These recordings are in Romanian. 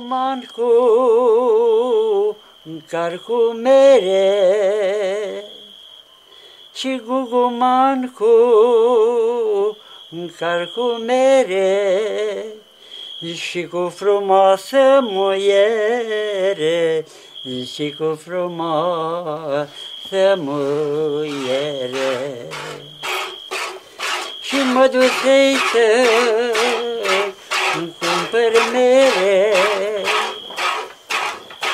Mancu, carcu mere, și Gugu Mancu, carcu mere, și cu frumoasă muiere, și cu frumoasă muiere. Și mă dusei să-mi cumpăr mere,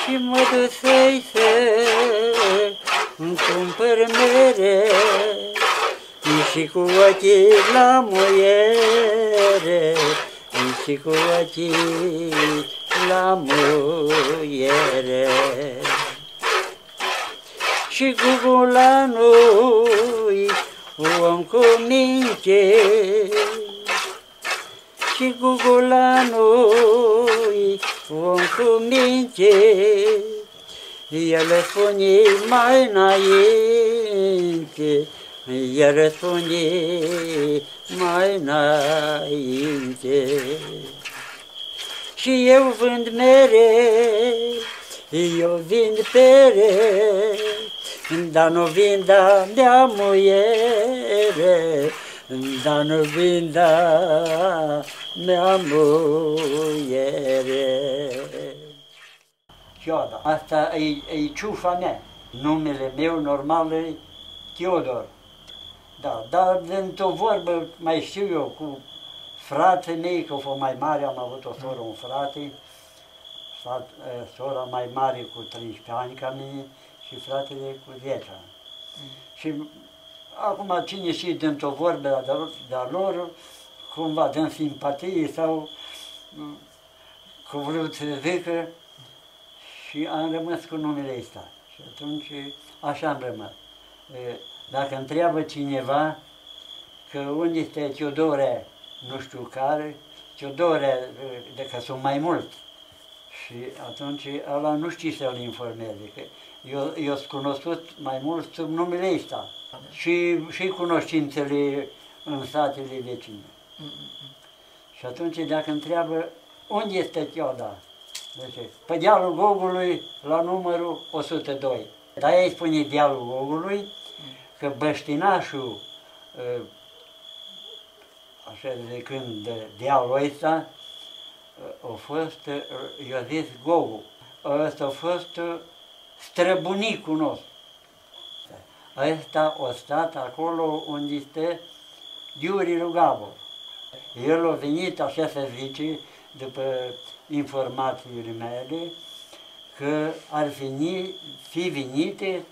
și mă dusei să-mi cumpăr mere, și cu ochii la muiere, și cu ochii la muiere. Și Gugulanui om cu minte, și Gugulanui om cu minte, el spune mai înainte, el spune mai înainte. Și eu vând mere, eu vind pere, dar nu vind a mea muiere, dar nu vind a mea muiere. Chioda, asta e ciufa mea. Numele meu normal e Teodor. Da, dar într-o vorbă mai știu eu cu fratele mei, că au fost mai mari, am avut o soră, un frate, sora mai mare cu 13 ani ca mine și fratele cu 10 ani. Și acum cine știe dintr-o vorbă de-a lor, cumva dând simpatie sau cu vrut să zică, și am rămas cu numele ăsta. Și atunci așa am rămas. Dacă întreabă cineva că unde este Teodore, nu știu care, Teodore, de că sunt mai mulți. Și atunci ăla nu știe să-l informeze, că eu sunt cunoscut mai mult sub numele ăsta. Și cunoștințele în satele vecine. Și atunci dacă întreabă unde este Teoda, zice, pe dealul Gogului la numărul 102. Dar ei spune dealul Gogului, că băștinașul, așa zicând, dealul ăsta, a fost, i-a zis Gogu. Ăsta a fost străbunicul nostru. Ăsta a stat acolo unde este Iuri Rugabor. El a venit, așa se zice, după informațiile mele, că ar fi venite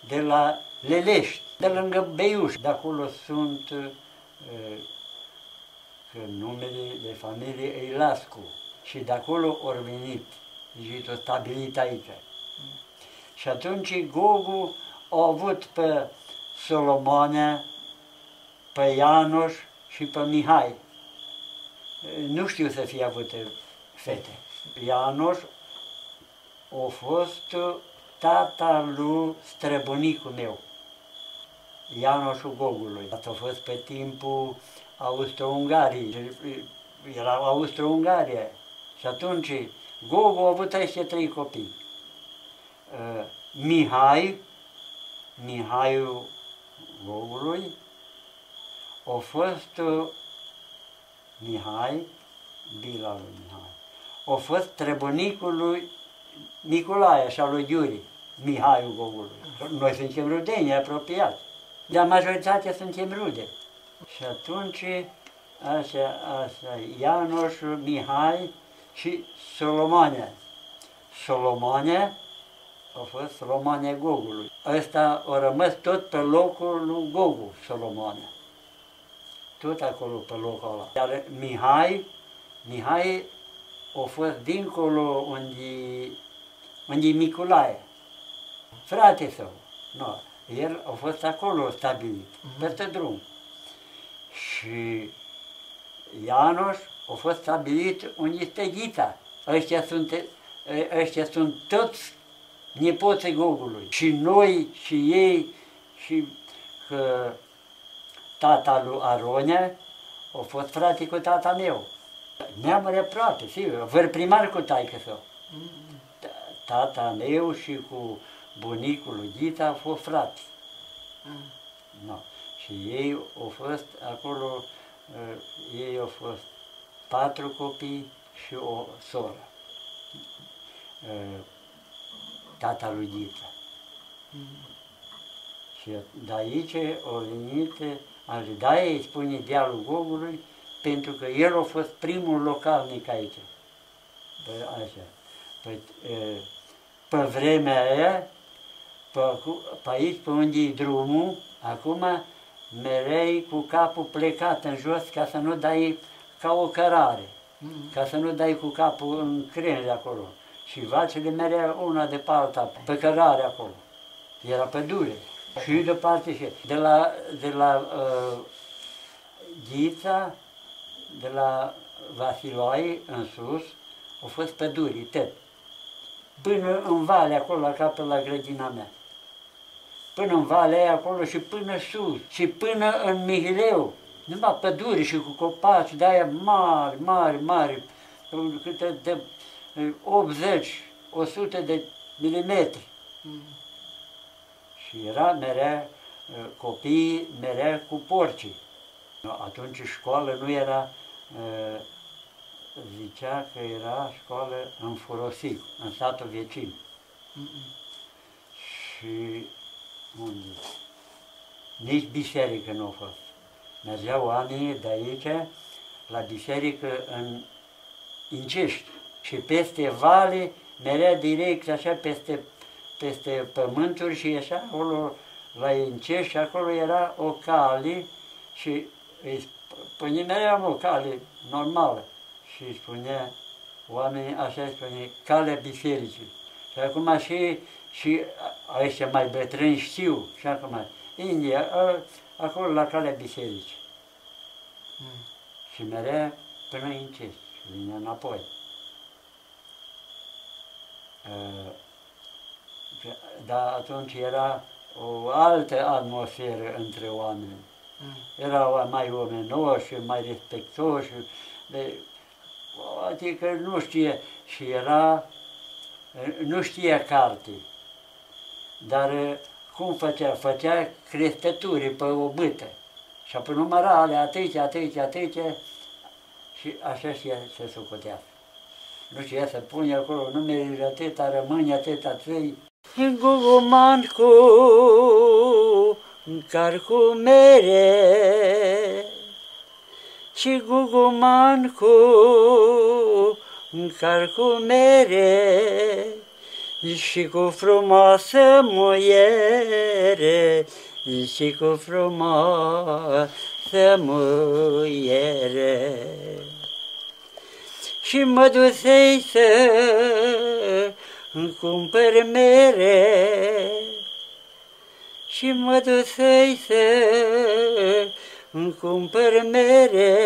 de la Lelești, de lângă Beiuș. De acolo sunt, că numele de familie e Lascu. Și de acolo au venit, deci au stabilit aici. Și atunci Gogu a avut pe Solomone, pe Ianoș și pe Mihai. Nu știu să fie avute fete. Ianoș a fost tata lui străbunicul meu, Ianoșul Gogului. Asta a fost pe timpul Austro-Ungariei, era Austro-Ungaria. Și atunci Gogu a avut aici 3 copii. Mihaiul Gogului a fost Mihai, bila lui Mihai. A fost străbunicul lui Nicolae și al lui Iuri, Mihaiul Gogului. Noi suntem rudeni, apropiați, dar majoritatea suntem rude. Și atunci, așa, Ianoș, Mihai și Solomone. Solomone a fost Solomone Gogului. Ăsta a rămas tot pe locul lui Gogu, Solomone. Tot acolo pe locul ăla. Iar Mihai a fost dincolo unde Nicolae, frate său. No, el a fost acolo stabilit, peste drum. Și Ianoș a fost stabilit unde este Ghita. Ăștia sunt toți nepoții Gogului. Și noi, și ei, și că tata lui Aronea a fost frate cu tata meu. Neamuri aproape, sigur, văr primar cu taică-său. Tata meu și cu bunicul lui Ghita au fost frați. No. Și ei au fost acolo, ei au fost 4 copii și o soră. Tata lui Ghita. Și de aici au venit, de-aia îi spune Dealul Gogului, pentru că el a fost primul localnic aici. Așa. Pe vremea aia, pe aici, pe unde e drumul, acum merei cu capul plecat în jos ca să nu dai ca o cărare, ca să nu dai cu capul în crengi de acolo. Și vacile mereau una de pe alta, pe cărare acolo. Era pădure. Și departe și de la Ghița, de la Vasiloi în sus, au fost păduri, tot. Până în vale, acolo, la capăt, la grădina mea. Până în valea aia acolo și până sus, și până în Mihileu. Numai păduri și cu copaci de-aia mari, mari, mari, câte de 80-100 de milimetri. Și era mereu, copiii mereu cu porcii. Atunci școală nu era, zicea că era școală în Furosic, în satul vecin. Și unde? Nici biserică nu a fost. Mergeau oamenii de aici la biserică în Incești și peste vale merea direct așa peste pământuri și așa acolo la Incești și acolo era o cale și îi spunea mereu o cale normală și îi spunea oamenii așa îi spunea calea bisericii. Și acum și ăștia mai bătrâni știu și acum India, acolo la calea bisericii. Și mereu până în Incești și vine înapoi. Dar atunci era o altă atmosferă între oameni. Erau mai omenoși, mai respectoși, adică nu știe, și nu știa carte. Dar cum făcea? Făcea crestături pe o bâtă. Și apoi număra alea atâția și așa știa să socotească. Nu știa să pune acolo numerele atâta, rămâne atâta trei. Gugumancu, carcu mere, și gugumancu, carcu mere, și cu frumoasă muiere, și cu frumoasă muiere. Și mă dusei să-mi cumpăr mere, și mă dusei să-mi cumpăr mere,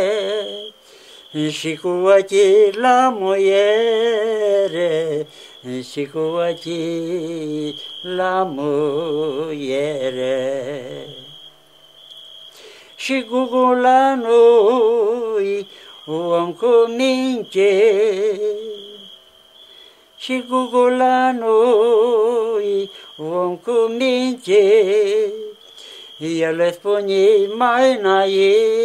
și cu ochii la muiere, și cu ochii la muiere. Și gugulanul om cu minte, și gugulanul om cu minte, el spune mai înainte,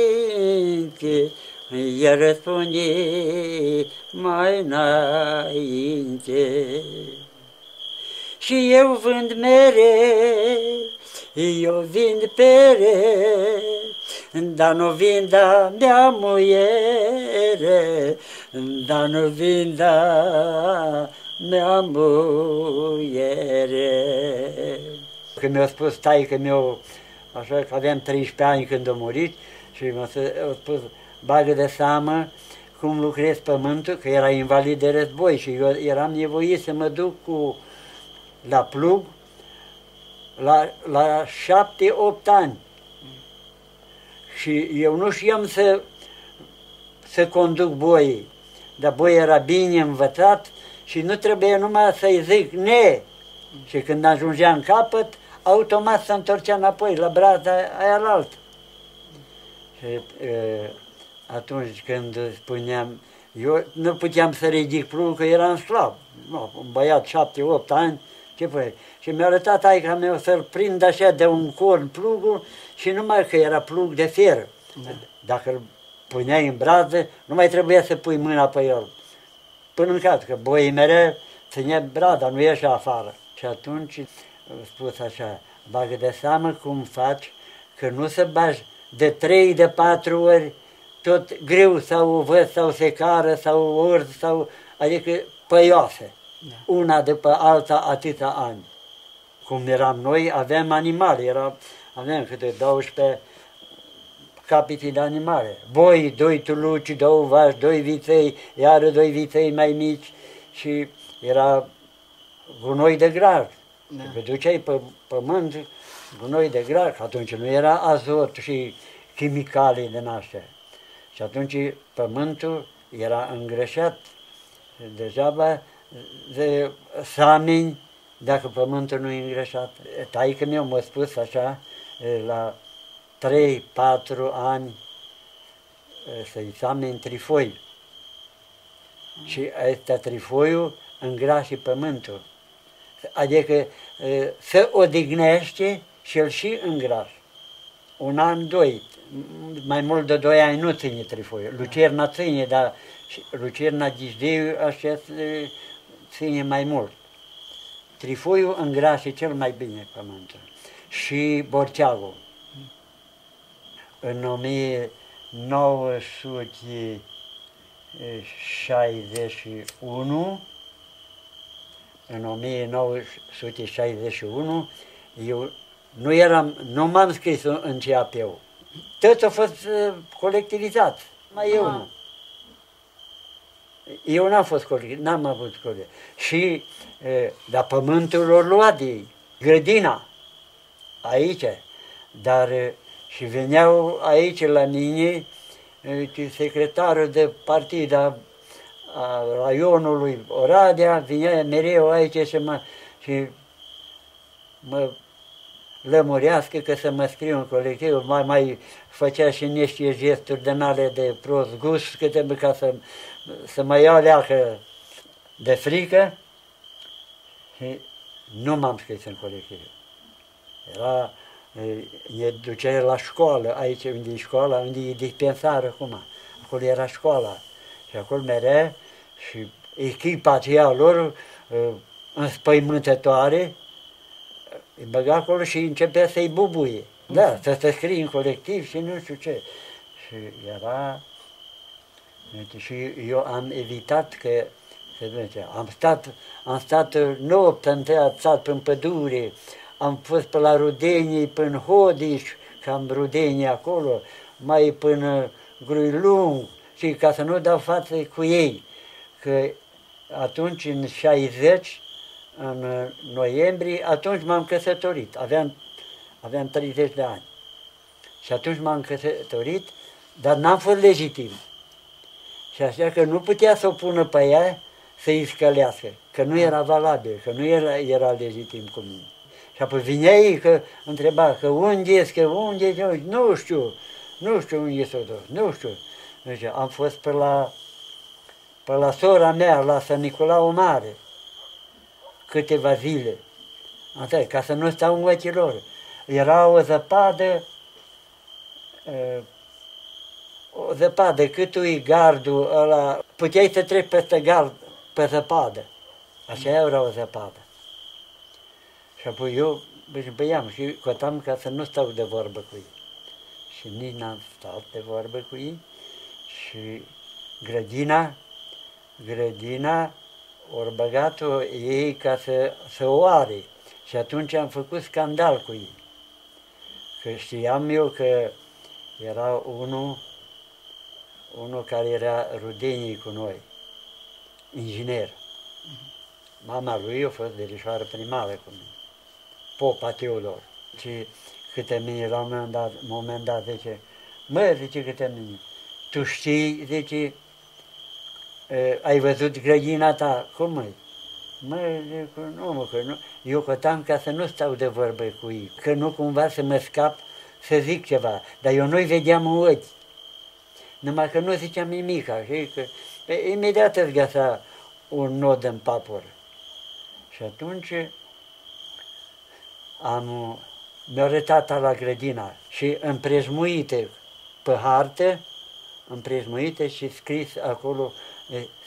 el spune mai înainte. Și eu vând mere, eu vind pere, dar nu vind a mea muiere, dar nu vind a mea muiere. Când mi-a spus taică-miu, așa că aveam 13 ani când a murit, și mi-a spus, bagă de seamă cum lucrez pământul, că era invalid de război și eu eram nevoit să mă duc la plug la 7-8 ani. Și eu nu știam să conduc boii, dar boii era bine învățat și nu trebuie numai să-i zic ne. Și când ajungea în capăt, automat se întorcea înapoi la brața aia la altă. Și atunci când spuneam, Eu nu puteam să ridic plugul, că eram slab. No, un băiat 7-8 ani, ce făi? Și mi-a arătat taica meu să-l prind așa de un corn plugul și numai că era plug de fier. Da. Dacă îl puneai în brază, nu mai trebuia să pui mâna pe el. Până în caz, că boii mereu ținea brada, nu ieșea afară. Și atunci a spus așa, bagă de seamă cum faci, că nu să bagi de 3, de 4 ori tot greu sau văz sau secară sau urs sau, adică păioase, da. Una după alta atâta ani. Cum eram noi, aveam animale, aveam câte 12 capete de animale. Boi, 2 tuluci, 2 vaci, 2 viței, iară 2 viței mai mici și era gunoi de graj. Da. Că duceai pe pământ gunoi de graj, că atunci nu era azot și chimicale din astea. Și atunci pământul era îngrășat degeaba de sameni dacă pământul nu e îngrășat. Taică meu m-a spus așa, la 3-4 ani să-i sameni trifoi. Și ăsta trifoiul îngrașe pământul. Adică se odihnește și îl și îngrașă. 1 an, 2, mai mult de 2 ani nu ține trifoiul. Lucerna ține, dar lucerna ghijdeiu așa ține mai mult. Trifoiul îngrașe cel mai bine pământul. Și borceagul. În 1961, în 1961, eu nu m-am scris în CAP-ul. Tot a fost colectivizat, mai eu nu. Eu n-am fost colectivizat, n-am avut colectivizat. Și, dar pământul l-a luat de ei, grădina, aici, dar și veneau aici la mine, secretarul de partid a raionului Oradea, vinea mereu aici și mă lămurească că să mă scriu în colectiv, mai făcea și niște gesturi din ale de prost gust, ca să mă iau leacă de frică și nu m-am scris în colectiv. Ne ducea la școală, aici unde e școala, unde e dispensar acum, acolo era școala și acolo mereu și echipa aceea lor înspăimântătoare, îi băga acolo și începea să-i bubuie. Da, să se scrie în colectiv și nu știu ce. Și era... Și eu am evitat că... Am stat noapte întâi, am stat prin pădure, am fost pe la Rudenii, până Hodiș, că am Rudenii acolo, mai până Gruilung, și ca să nu dau față cu ei. Că atunci, în 60, în noiembrie, atunci m-am căsătorit, aveam 30 de ani. Și atunci m-am căsătorit, dar n-am fost legitim. Și așa că nu putea să o pună pe ea să-i scălească, că nu era valabil, că nu era legitim cu mine. Și apoi vinea ei că întreba că unde ești, că unde ești, nu știu unde s-o duc, nu știu. Deci am fost pe la sora mea, la San Nicolau Mare, câteva zile, atât, ca să nu stau în ochii lor. Era o zăpadă, cât e gardul ăla, puteai să treci peste gard, pe zăpadă. Așa era o zăpadă. Și apoi eu băiam și cotam ca să nu stau de vorbă cu ei. Și nici n-am stat de vorbă cu ei. Și grădina ori băgat-o ei ca să o are. Și atunci am făcut scandal cu ei. Că știam eu că era unul care era Rudenii cu noi, inginer. Mama lui a fost verișoară primară cu mine, Popa Teodor. Și câte mine la un moment dat zice, zice câte mine, tu știi, zice, ai văzut grădina ta? Cum zic, că nu. Eu cotam ca să nu stau de vorbă cu ei, că nu cumva să mă scap să zic ceva, dar eu nu-i vedeam în ochi. Numai că nu ziceam nimic, că Imediat îți găsea un nod în papură. Și atunci mi-a arătat la grădina și împrejmuite pe hartă, împrejmuite și scris acolo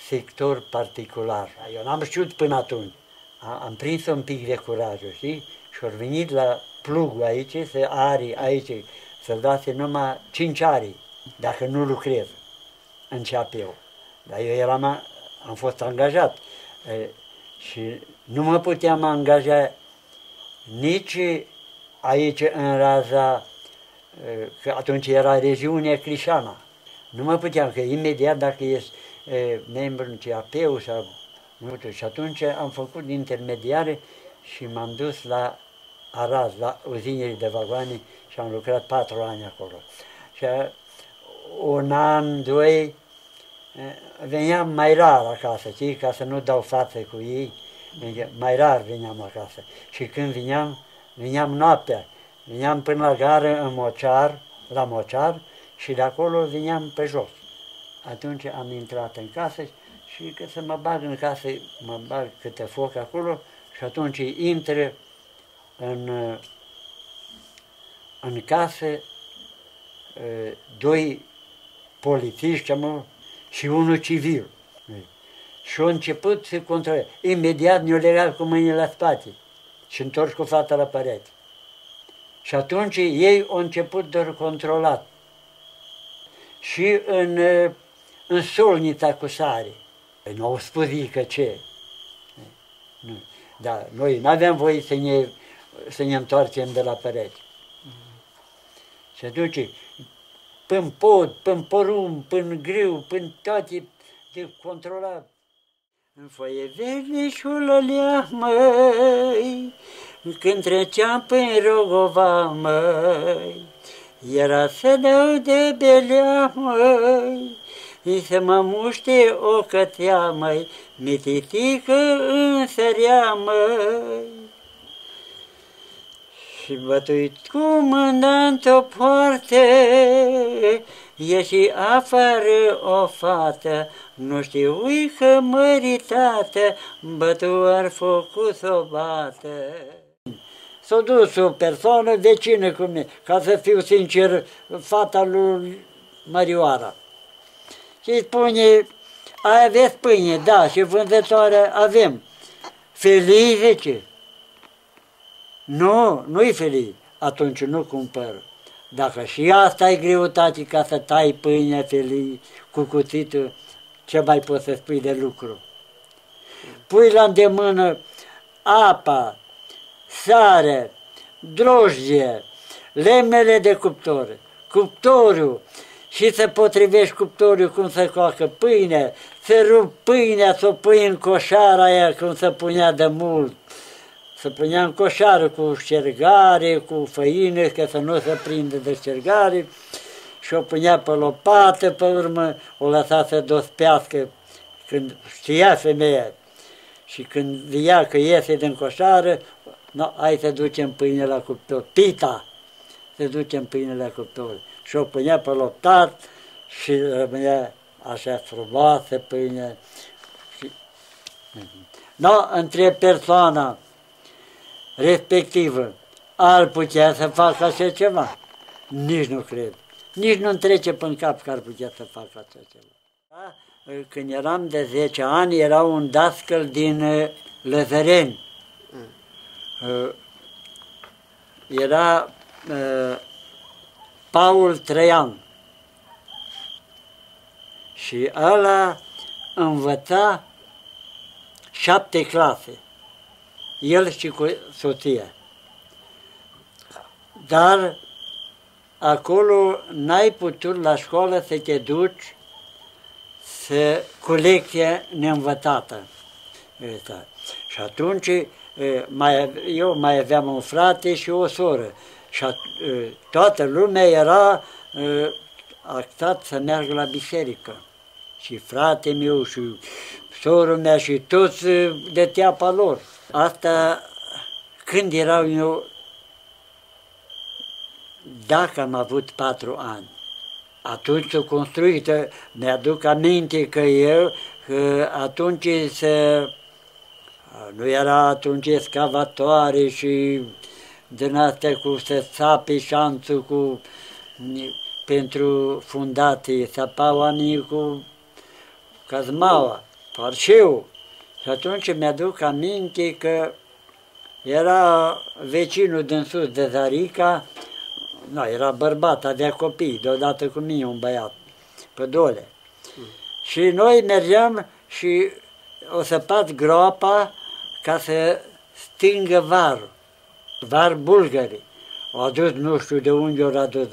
sector particular. Eu n-am știut până atunci. Am prins un pic de curaj, știi? Și au venit la plugul aici, să arii aici, să-l dase numai 5 arii, dacă nu lucrez în CAP-ul. Dar eu am fost angajat și nu mă puteam angaja nici aici în Raza, că atunci era regiunea Crișana. Nu mă puteam, că imediat dacă ești membru în CAP-ul sau nu știu, și atunci am făcut intermediare și m-am dus la Araz, la uzinele de vagoane și am lucrat 4 ani acolo. Și un an, 2, veneam mai rar acasă, știi, ca să nu dau față cu ei, mai rar veneam acasă. Și când veneam noaptea, veneam până la gară în Mocear, la Mocear, și de acolo veneam pe jos. Atunci am intrat în casă și că să mă bag în casă, mă bag câte foc acolo și atunci intră în casă 2 polițiști și unul civil. Și au început să controleze. Imediat ne-au legat cu mâinile la spate și întors cu fața la perete. Și atunci ei au început de controlat. Și în solnița cu sare. Nu au spus ei că ce. Nu. Dar noi nu aveam voie să ne întoarcem de la perete. Și atunci, până pod, până porumb, până grâu, până toate de controlat. În foaie verde șulălea, măi, când treceam prin Rogova, măi, era să dau de belea, măi, să mă muște o cățea, măi, mititică însărea, măi. Și bătuit cu mâna într-o poartă, ieși afară o fată, nu știu-i că măritată, bătuar focul s-o bată. S-a dus o persoană vecină cu mine, ca să fiu sincer, fata lui Mărioara. Și spune, aveți pâine? Da, și vânzătoare avem. Felii, zice. Nu, nu-i felii. Atunci nu cumpăr. Dacă și asta e greutate ca să tai pâine, felii, cu cuțitul, ce mai poți să spui de lucru? Pui la îndemână apa, sare, drojdie, lemnele de cuptor, cuptorul, și să potrivești cuptorul cum să coacă pâine, să rup pâinea, să o pui în coșara aia cum se punea de mult. Se punea în coșară cu șergare, cu făină, ca să nu se prindă de șergare, și o punea pe lopată, pe urmă o lăsa să dospească când știa femeia. Și când via că iese din coșară, no, hai să ducem pâine la cuptor, pita, să ducem pâine la cuptor. Și o punea pe loptat și rămânea așa frumoasă pâine. Și... No, între persoana respectivă ar putea să facă așa ceva? Nici nu cred. Nici nu-mi trece până cap că ar putea să facă așa ceva. Da? Când eram de 10 ani, era un dascăl din Lăzăreni. Era Paul Trăian. Și ăla învăța 7 clase. El și cu soția. Dar acolo n-ai putut la școală să te duci cu lecție neînvățată. Și atunci eu mai aveam un frate și o soră. Și toată lumea era actat să meargă la biserică. Și fratele meu și sora mea și toți de teapa lor. Asta când erau eu, dacă am avut 4 ani. Atunci s-a construit, mi-aduc aminte că atunci nu era atunci excavatoare și din astea cu să sape șanțul pentru fundații, sapa oamenii cu cazmaua, cu arșeu. Și atunci mi-aduc aminte că era vecinul din sus de Zarica, era bărbat, avea copii, deodată cu mine un băiat, pe Dole. Și noi mergeam și o săpat groapa ca să stingă varul, var bulgări. Au adus, nu știu de unde au adus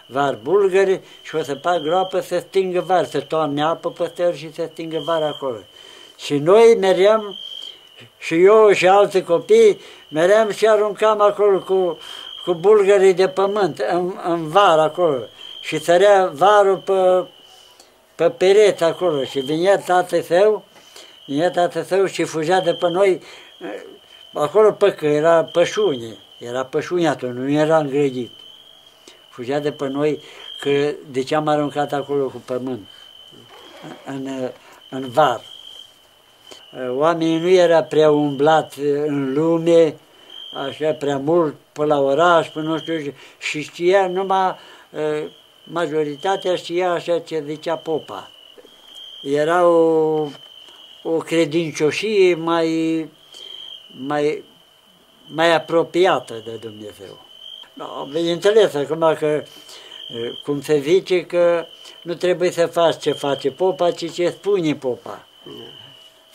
var bulgări și o săpat groapă să stingă var, să toarne apă peste el și să stingă var acolo. Și noi mergeam, și eu și alții copii, mergeam și aruncam acolo cu bulgării de pământ, în var acolo. Și sărea varul pe pereți acolo și vinea tatăl său și fugea de pe noi, acolo că era pășune atunci, nu era îngrădit. Fugea de pe noi că de ce am aruncat acolo cu pământ, în var. Oamenii nu era prea umblat în lume, așa prea mult, până la oraș, până nu știu, și știa numai, majoritatea știa așa ce zicea popa. Era o credincioșie mai apropiată de Dumnezeu. Bineînțeles, acum că, cum se zice, că nu trebuie să faci ce face popa, ci ce spune popa.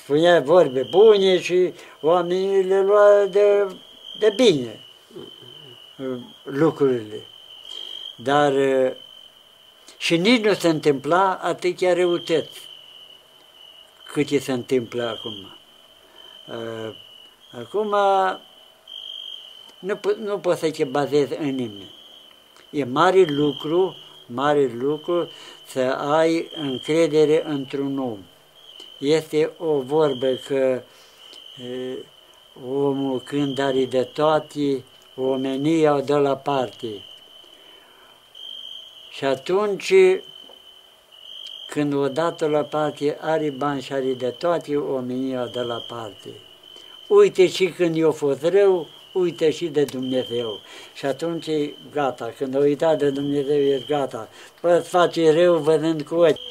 Spunea vorbe bune și oamenii le lua de bine lucrurile. Dar și nici nu se întâmpla atâtea răutăți cât se întâmplă acum. Acum nu poți să te bazezi în nimeni. E mare lucru să ai încredere într-un om. Este o vorbă că omul când are de toate, omenia o dă la parte. Și atunci, când odată la parte are bani și are de toate, omenia o dă la parte. Uite și când i-a fost rău, uite și de Dumnezeu. Și atunci e gata, când o uita de Dumnezeu e gata. Poți face rău văzând cu ochi.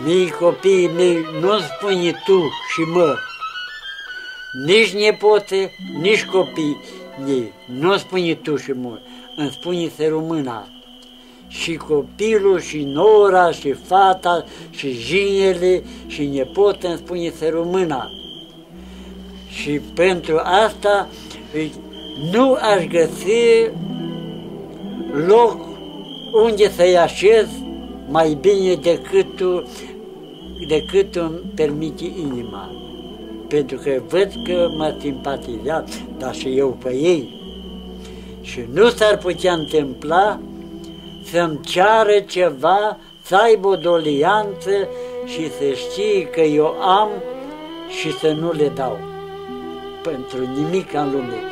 Mii copiii mei nu spune tu și mă, nici nepote, nici copii ei, nu spune tu și mă, îmi spune să rămâna. Și copilul, și nora, și fata, și jinele, și nepotă îmi spune să rămâna. Și pentru asta nu aș găsi loc unde să-i așez mai bine decât îmi permite inima. Pentru că văd că mă simpatizează, dar și eu pe ei. Și nu s-ar putea întâmpla să-mi ceară ceva, să aibă o dolianță și să știe că eu am și să nu le dau. Pentru nimic în lume.